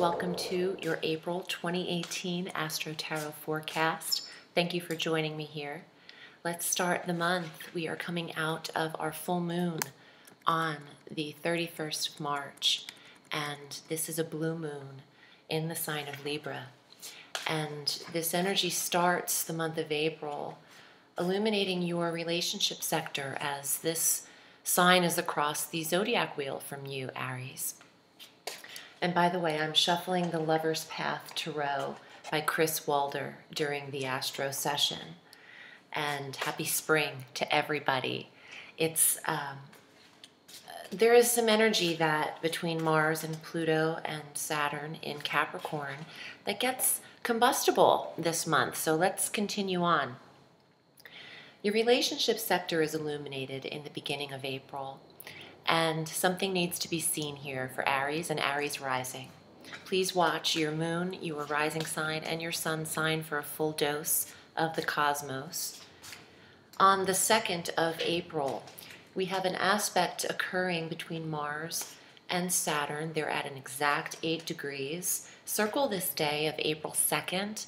welcome to your April 2018 Astro Tarot forecast. Thank you for joining me here. Let's start the month. We are coming out of our full moon on the 31st of March, and this is a blue moon in the sign of Libra. And this energy starts the month of April, illuminating your relationship sector as this sign is across the zodiac wheel from you, Aries. And by the way, I'm shuffling the Lover's Path Tarot by Chris Walder during the Astro session. And happy spring to everybody. There is some energy that between Mars and Pluto and Saturn in Capricorn that gets combustible this month. So let's continue on. Your relationship sector is illuminated in the beginning of April. And something needs to be seen here for Aries and Aries rising. Please watch your moon, your rising sign, and your sun sign for a full dose of the cosmos. On the 2nd of April, we have an aspect occurring between Mars and Saturn. They're at an exact 8 degrees. Circle this day of April 2nd.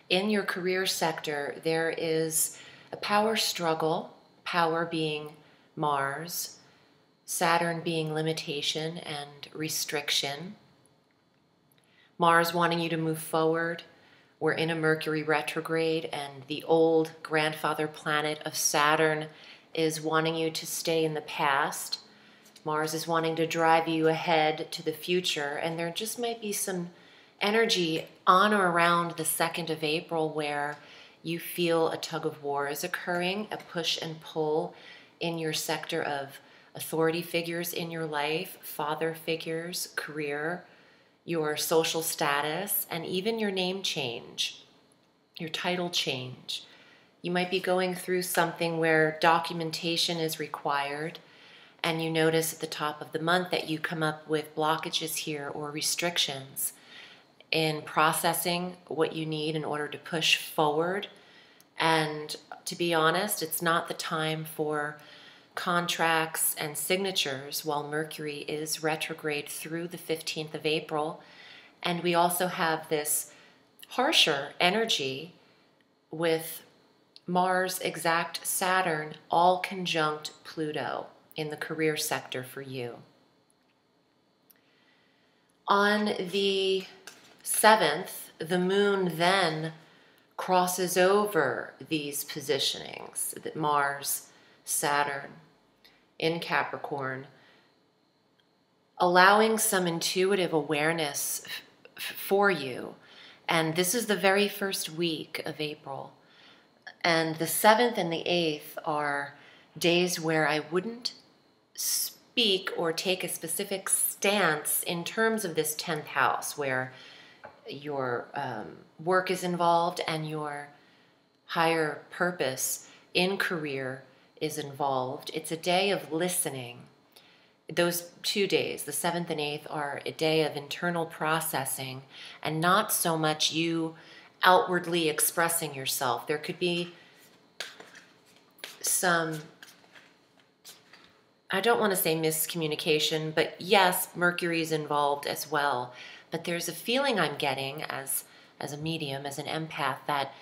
In your career sector, there is a power struggle, power being Mars, Saturn being limitation and restriction. Mars wanting you to move forward. We're in a Mercury retrograde, and the old grandfather planet of Saturn is wanting you to stay in the past. Mars is wanting to drive you ahead to the future, and there just might be some energy on or around the 2nd of April where you feel a tug of war is occurring, a push and pull in your sector of authority figures in your life, father figures, career, your social status, and even your name change, your title change. You might be going through something where documentation is required, and you notice at the top of the month that you come up with blockages here or restrictions in processing what you need in order to push forward. And to be honest, it's not the time for contracts and signatures while Mercury is retrograde through the 15th of April. And we also have this harsher energy with Mars exact Saturn all conjunct Pluto in the career sector for you. On the 7th, the moon then crosses over these positionings, that Mars, Saturn, in Capricorn, allowing some intuitive awareness for you. And this is the very first week of April. And the 7th and the 8th are days where I wouldn't speak or take a specific stance in terms of this 10th house, where your work is involved and your higher purpose in career is involved. It's a day of listening. Those 2 days, the 7th and 8th, are a day of internal processing and not so much you outwardly expressing yourself. There could be some, I don't want to say miscommunication, but yes, Mercury is involved as well. But there's a feeling I'm getting as a medium, as an empath, that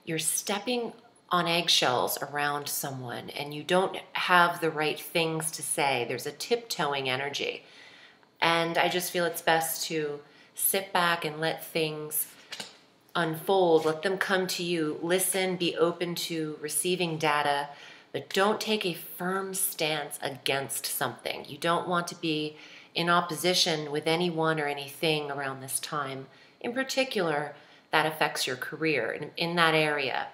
you're stepping on eggshells around someone and you don't have the right things to say. There's a tiptoeing energy. And I just feel it's best to sit back and let things unfold, let them come to you, listen, be open to receiving data, but don't take a firm stance against something. You don't want to be in opposition with anyone or anything around this time. In particular, that affects your career in that area.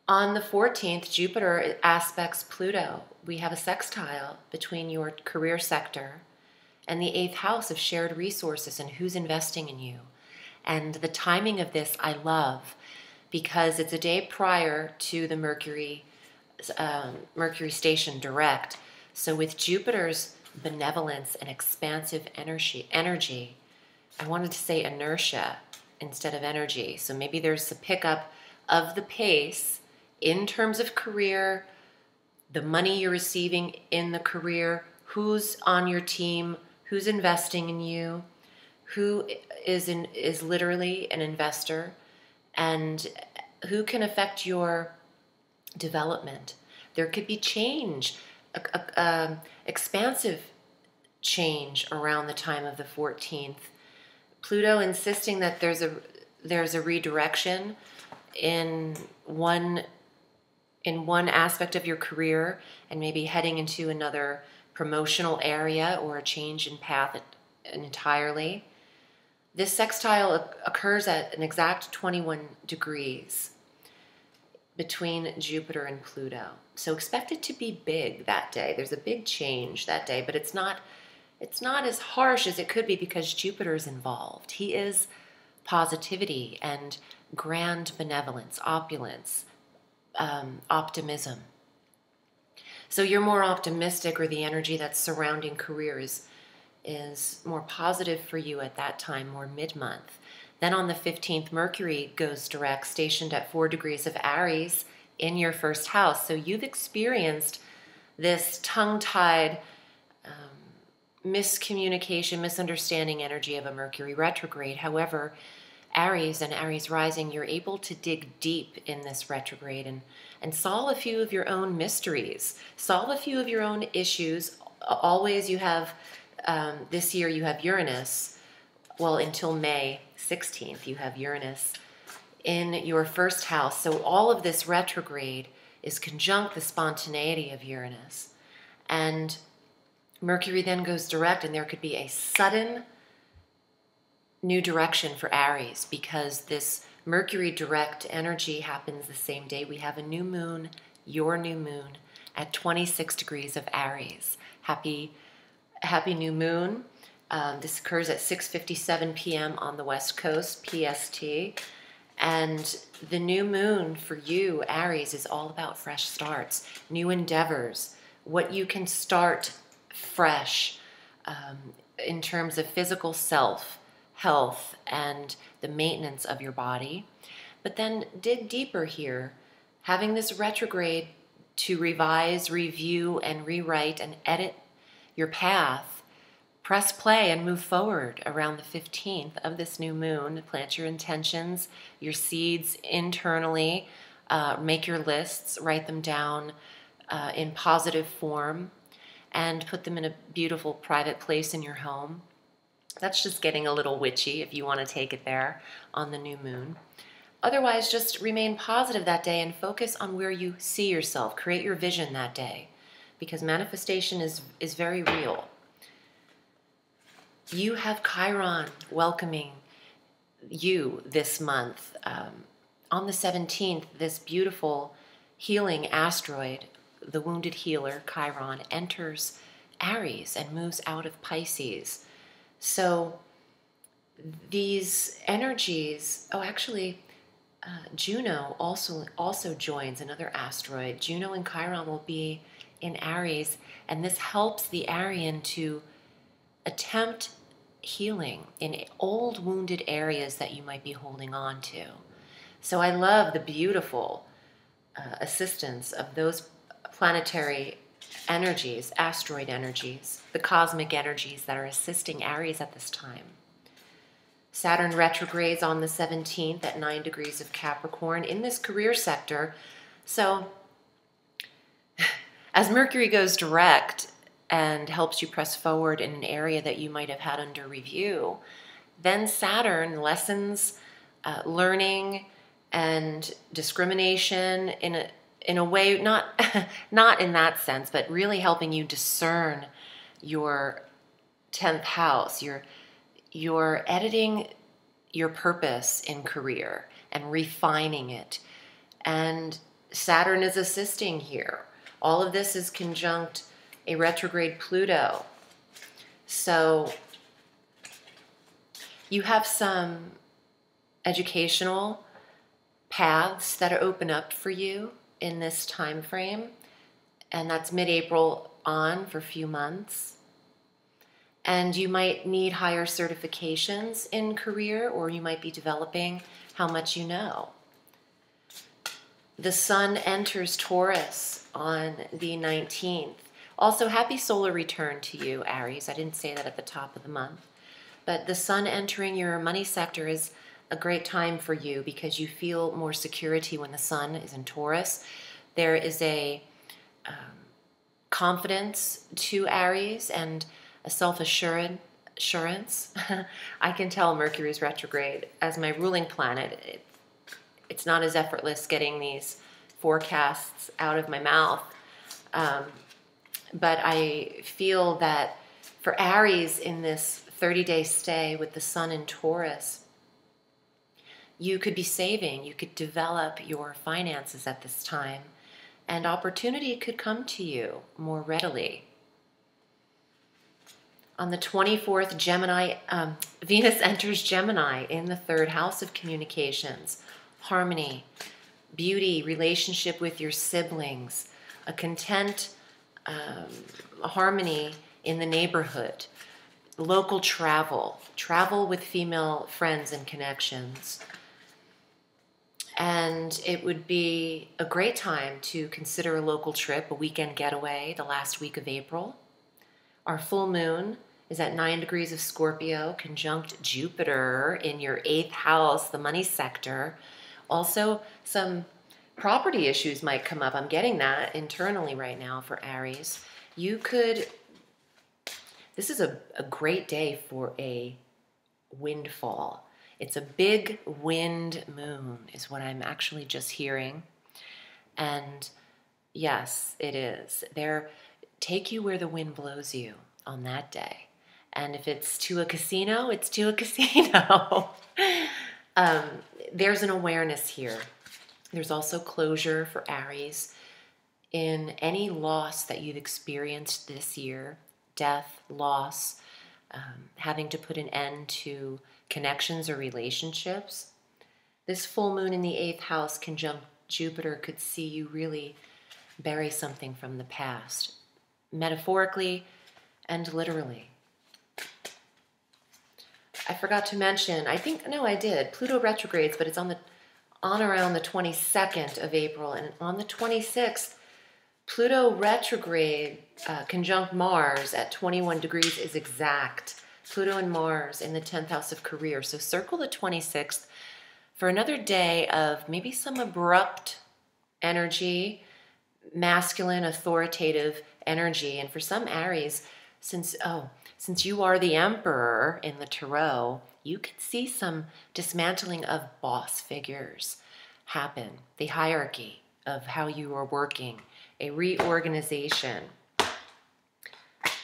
On the 14th, Jupiter aspects Pluto. We have a sextile between your career sector and the 8th house of shared resources and who's investing in you. And the timing of this I love because it's a day prior to the Mercury station direct. So with Jupiter's benevolence and expansive energy, I wanted to say inertia instead of energy. So maybe there's a pickup of the pace in terms of career, the money you're receiving in the career, who's on your team, who's investing in you. who is literally an investor, and who can affect your development. There could be change, expansive change around the time of the 14th. Pluto insisting that there's a redirection in one aspect of your career, and maybe heading into another promotional area or a change in path entirely. This sextile occurs at an exact 21 degrees between Jupiter and Pluto. So expect it to be big that day. There's a big change that day, but it's not as harsh as it could be because Jupiter's involved. He is positivity and grand benevolence, opulence, optimism. So you're more optimistic, or the energy that's surrounding career is more positive for you at that time, more mid-month. Then on the 15th, Mercury goes direct, stationed at 4 degrees of Aries in your first house. So you've experienced this tongue-tied miscommunication, misunderstanding energy of a Mercury retrograde. However, Aries and Aries rising, you're able to dig deep in this retrograde and solve a few of your own mysteries, solve a few of your own issues. Always you have, this year you have Uranus, well, until May 16th, you have Uranus in your first house. So all of this retrograde is conjunct the spontaneity of Uranus. And Mercury then goes direct, and there could be a sudden new direction for Aries, because this Mercury direct energy happens the same day we have a new moon, your new moon, at 26 degrees of Aries. Happy new moon. This occurs at 6:57 p.m. on the West Coast, PST. And the new moon for you, Aries, is all about fresh starts, new endeavors, what you can start fresh in terms of physical self, health, and the maintenance of your body. But then dig deeper here, having this retrograde to revise, review, and rewrite and edit your path. Press play and move forward around the 15th of this new moon. Plant your intentions, your seeds internally. Make your lists, write them down in positive form, and put them in a beautiful private place in your home. That's just getting a little witchy if you want to take it there on the new moon. Otherwise, just remain positive that day and focus on where you see yourself. Create your vision that day, because manifestation is very real. You have Chiron welcoming you this month. On the 17th, this beautiful healing asteroid, the wounded healer, Chiron, enters Aries and moves out of Pisces. So these energies, Juno also joins, another asteroid. Juno and Chiron will be in Aries, and this helps the Arian to attempt healing in old wounded areas that you might be holding on to. So I love the beautiful assistance of those planetary energies, asteroid energies, the cosmic energies that are assisting Aries at this time. Saturn retrogrades on the 17th at 9 degrees of Capricorn in this career sector. So as Mercury goes direct and helps you press forward in an area that you might have had under review, then Saturn lessens learning and discrimination in a way, not in that sense, but really helping you discern your 10th house. You're editing your purpose in career and refining it. And Saturn is assisting here. All of this is conjunct a retrograde Pluto. So you have some educational paths that are open up for you in this time frame, and that's mid-April on for a few months. And you might need higher certifications in career, or you might be developing how much you know. The sun enters Taurus on the 19th. Also, happy solar return to you, Aries. I didn't say that at the top of the month. But the sun entering your money sector is a great time for you because you feel more security when the sun is in Taurus. There is a confidence to Aries and a self-assurance. I can tell Mercury's retrograde as my ruling planet. It's not as effortless getting these forecasts out of my mouth. But I feel that for Aries in this 30-day stay with the sun in Taurus, you could be saving, you could develop your finances at this time, and opportunity could come to you more readily. On the 24th, Venus enters Gemini in the 3rd house of communications, harmony, beauty, relationship with your siblings, a content, a harmony in the neighborhood, local travel with female friends and connections. And it would be a great time to consider a local trip, a weekend getaway, the last week of April. Our full moon is at 9 degrees of Scorpio, conjunct Jupiter in your 8th house, the money sector. Also, some property issues might come up. I'm getting that internally right now for Aries. This is a great day for a windfall. It's a big wind moon is what I'm actually just hearing. And yes, it is. Take you where the wind blows you on that day. And if it's to a casino, it's to a casino. There's an awareness here. There's also closure for Aries in any loss that you've experienced this year, death, loss, having to put an end to connections or relationships. This full moon in the 8th house conjunct Jupiter could see you really bury something from the past, metaphorically and literally. I forgot to mention, I did, Pluto retrogrades, but it's on around the 22nd of April, and on the 26th, Pluto retrograde conjunct Mars at 21 degrees is exact. Pluto and Mars in the 10th house of career. So circle the 26th for another day of maybe some abrupt energy, masculine, authoritative energy. And for some Aries, since you are the emperor in the tarot, you could see some dismantling of boss figures happen, the hierarchy of how you are working, a reorganization.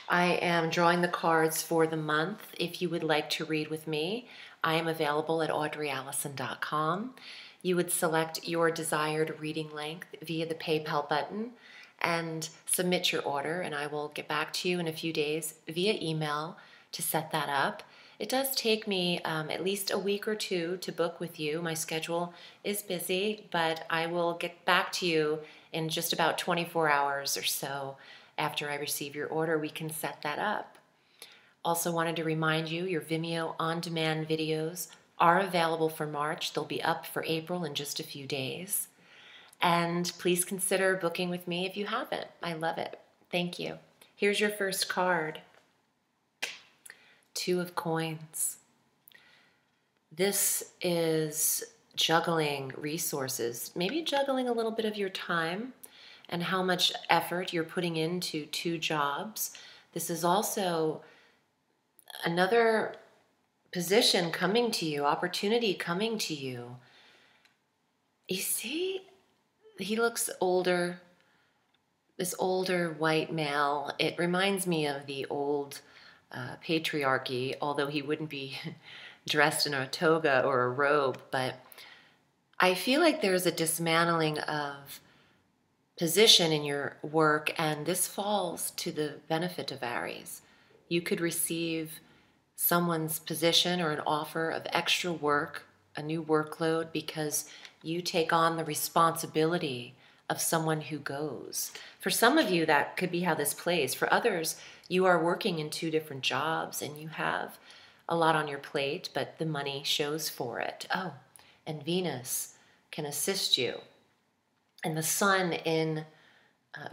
I am drawing the cards for the month. If you would like to read with me, I am available at audreyalison.com. You would select your desired reading length via the PayPal button and submit your order, and I will get back to you in a few days via email to set that up. It does take me at least a week or two to book with you. My schedule is busy, but I will get back to you in just about 24 hours or so. After I receive your order, we can set that up. Also wanted to remind you, your Vimeo on-demand videos are available for March. They'll be up for April in just a few days. And please consider booking with me if you haven't. I love it. Thank you. Here's your first card. 2 of Coins. This is juggling resources, maybe juggling a little bit of your time and how much effort you're putting into 2 jobs. This is also another position coming to you, opportunity coming to you. You see, he looks older, this older white male. It reminds me of the old patriarchy, although he wouldn't be dressed in a toga or a robe. But I feel like there's a dismantling of position in your work, and this falls to the benefit of Aries. You could receive someone's position or an offer of extra work, a new workload, because you take on the responsibility of someone who goes. For some of you, that could be how this plays. For others, you are working in 2 different jobs and you have a lot on your plate, but the money shows for it. Oh, and Venus can assist you. And the sun in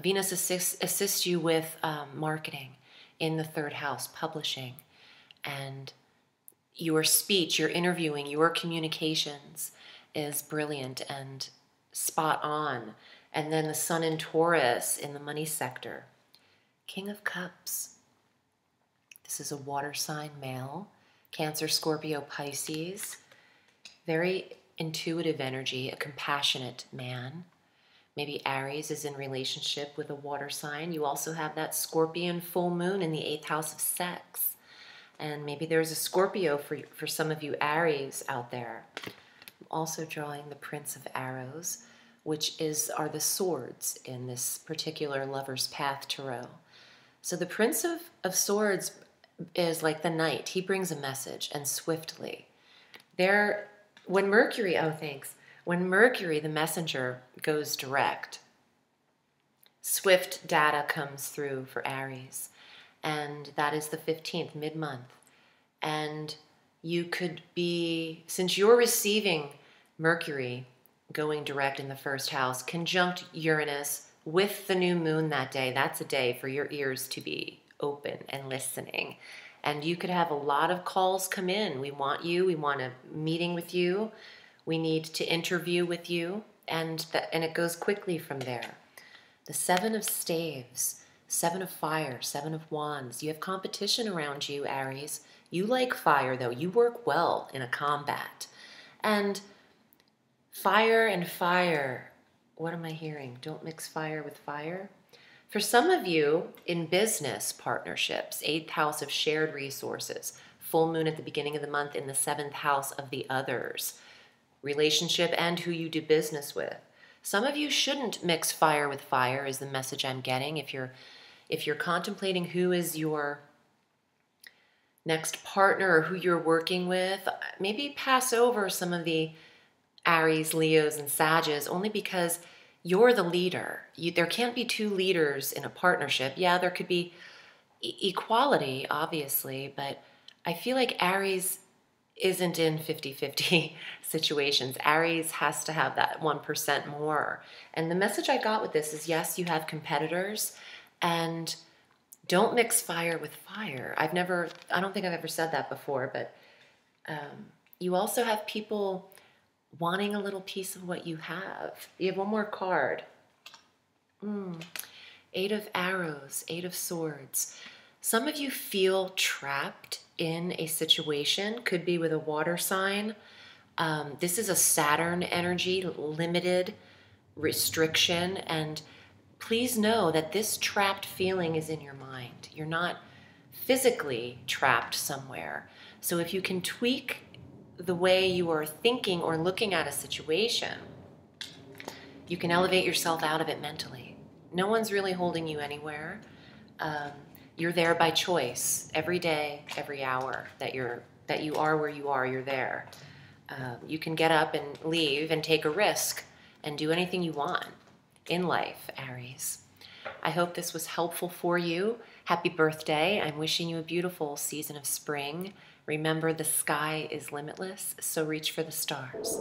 Venus assists you with marketing in the 3rd house, publishing. And your speech, your interviewing, your communications is brilliant and spot on. And then the Sun in Taurus in the money sector. King of Cups. This is a water sign male. Cancer, Scorpio, Pisces. Very intuitive energy, a compassionate man. Maybe Aries is in relationship with a water sign. You also have that Scorpion full moon in the 8th house of sex. And maybe there's a Scorpio for some of you Aries out there. I'm also drawing the Prince of Arrows, which are the swords in this particular Lover's Path Tarot. So the Prince of Swords is like the knight. He brings a message, and swiftly. When Mercury, the messenger, goes direct, swift data comes through for Aries. And that is the 15th, mid-month. And you could be, since you're receiving Mercury going direct in the 1st house, conjunct Uranus with the new moon that day, that's a day for your ears to be open and listening. And you could have a lot of calls come in. We want you. We want a meeting with you. We need to interview with you. And it goes quickly from there. The 7 of Staves, 7 of Fire, 7 of Wands. You have competition around you, Aries. You like fire, though. You work well in a combat. And fire and fire, what am I hearing? Don't mix fire with fire. For some of you in business partnerships, 8th house of shared resources, full moon at the beginning of the month in the 7th house of the others, relationship and who you do business with. Some of you shouldn't mix fire with fire is the message I'm getting. If you're contemplating who is your next partner or who you're working with, maybe pass over some of the Aries, Leos, and Sages, only because you're the leader. There can't be 2 leaders in a partnership. Yeah, there could be equality, obviously, but I feel like Aries isn't in 50-50 situations. Aries has to have that 1% more. And the message I got with this is, yes, you have competitors, and don't mix fire with fire. I don't think I've ever said that before, but you also have people wanting a little piece of what you have. You have one more card. 8 of Arrows, 8 of Swords. Some of you feel trapped in a situation, could be with a water sign. This is a Saturn energy, limited restriction, and please know that this trapped feeling is in your mind. You're not physically trapped somewhere. So if you can tweak the way you are thinking or looking at a situation, you can elevate yourself out of it mentally. No one's really holding you anywhere. You're there by choice every day, every hour that you are where you are, you're there. You can get up and leave and take a risk and do anything you want in life, Aries. I hope this was helpful for you. Happy birthday. I'm wishing you a beautiful season of spring. Remember, the sky is limitless, so reach for the stars.